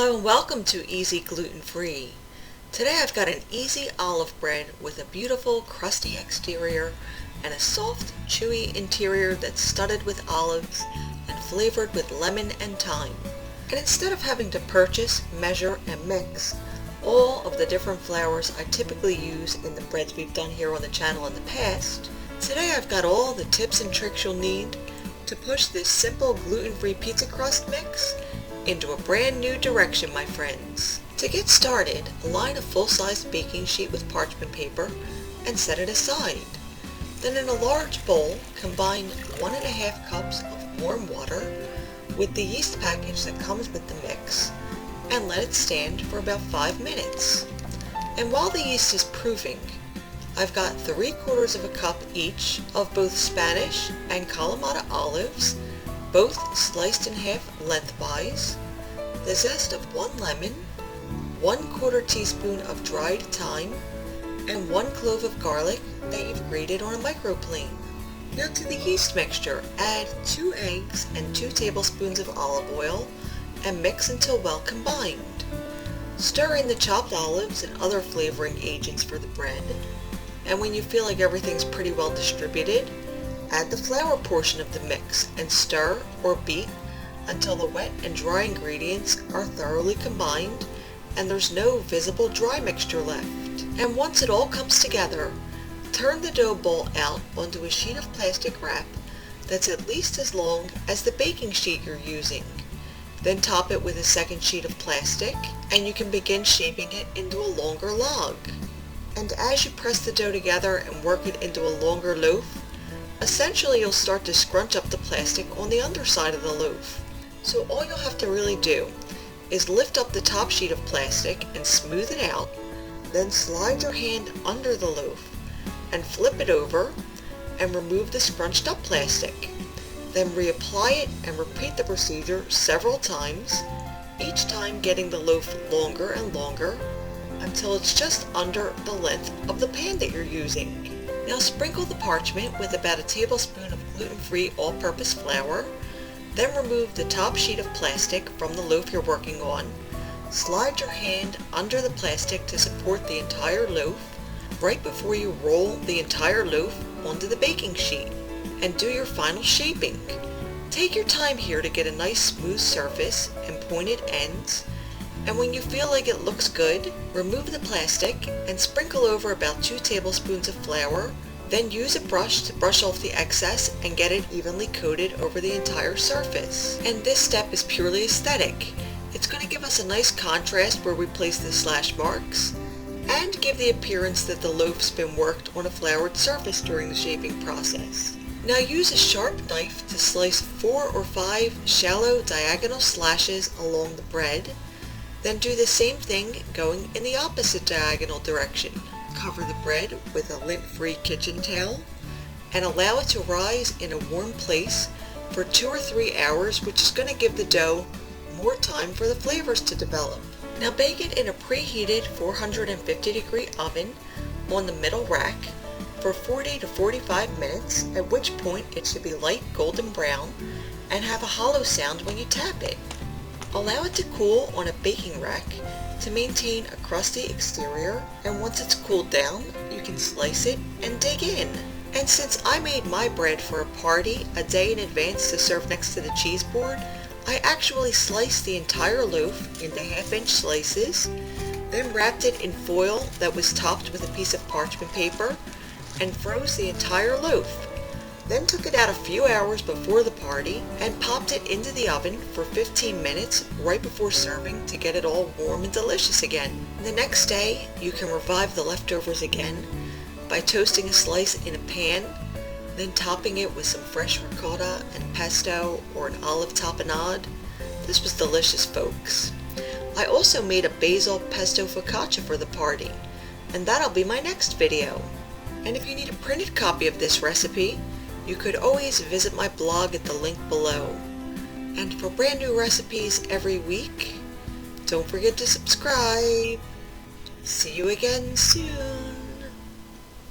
Hello and welcome to Easy Gluten Free. Today I've got an easy olive bread with a beautiful crusty exterior and a soft, chewy interior that's studded with olives and flavored with lemon and thyme. And instead of having to purchase, measure, and mix all of the different flours I typically use in the breads we've done here on the channel in the past, today I've got all the tips and tricks you'll need to push this simple gluten-free pizza crust mix into a brand new direction, my friends. To get started, line a full-size baking sheet with parchment paper and set it aside. Then in a large bowl, combine 1.5 cups of warm water with the yeast package that comes with the mix and let it stand for about 5 minutes. And while the yeast is proofing, I've got 3/4 of a cup each of both Spanish and Kalamata olives, both sliced in half lengthwise, the zest of 1 lemon, 1/4 teaspoon of dried thyme, and 1 clove of garlic that you've grated on a microplane. Now to the yeast mixture, add 2 eggs and 2 tablespoons of olive oil and mix until well combined. Stir in the chopped olives and other flavoring agents for the bread, and when you feel like everything's pretty well distributed, add the flour portion of the mix and stir or beat until the wet and dry ingredients are thoroughly combined and there's no visible dry mixture left. And once it all comes together, turn the dough ball out onto a sheet of plastic wrap that's at least as long as the baking sheet you're using. Then top it with a second sheet of plastic and you can begin shaping it into a longer log. And as you press the dough together and work it into a longer loaf, essentially you'll start to scrunch up the plastic on the underside of the loaf. So all you'll have to really do is lift up the top sheet of plastic and smooth it out, then slide your hand under the loaf and flip it over and remove the scrunched up plastic. Then reapply it and repeat the procedure several times, each time getting the loaf longer and longer until it's just under the length of the pan that you're using. Now sprinkle the parchment with about a tablespoon of gluten-free all-purpose flour, then remove the top sheet of plastic from the loaf you're working on. Slide your hand under the plastic to support the entire loaf right before you roll the entire loaf onto the baking sheet and do your final shaping. Take your time here to get a nice smooth surface and pointed ends, and when you feel like it looks good, remove the plastic and sprinkle over about 2 tablespoons of flour, then use a brush to brush off the excess and get it evenly coated over the entire surface. And this step is purely aesthetic. It's going to give us a nice contrast where we place the slash marks and give the appearance that the loaf's been worked on a floured surface during the shaping process. Now use a sharp knife to slice 4 or 5 shallow diagonal slashes along the bread. Then do the same thing going in the opposite diagonal direction. Cover the bread with a lint-free kitchen towel and allow it to rise in a warm place for 2 or 3 hours, which is going to give the dough more time for the flavors to develop. Now bake it in a preheated 450-degree oven on the middle rack for 40 to 45 minutes, at which point it should be light golden brown and have a hollow sound when you tap it. Allow it to cool on a baking rack to maintain a crusty exterior, and once it's cooled down, you can slice it and dig in. And since I made my bread for a party a day in advance to serve next to the cheese board, I actually sliced the entire loaf into 1/2-inch slices, then wrapped it in foil that was topped with a piece of parchment paper, and froze the entire loaf. Then took it out a few hours before the party and popped it into the oven for 15 minutes right before serving to get it all warm and delicious again. The next day, you can revive the leftovers again by toasting a slice in a pan, then topping it with some fresh ricotta and pesto or an olive tapenade. This was delicious, folks. I also made a basil pesto focaccia for the party, and that'll be my next video. And if you need a printed copy of this recipe, you could always visit my blog at the link below. And for brand new recipes every week, don't forget to subscribe. See you again soon.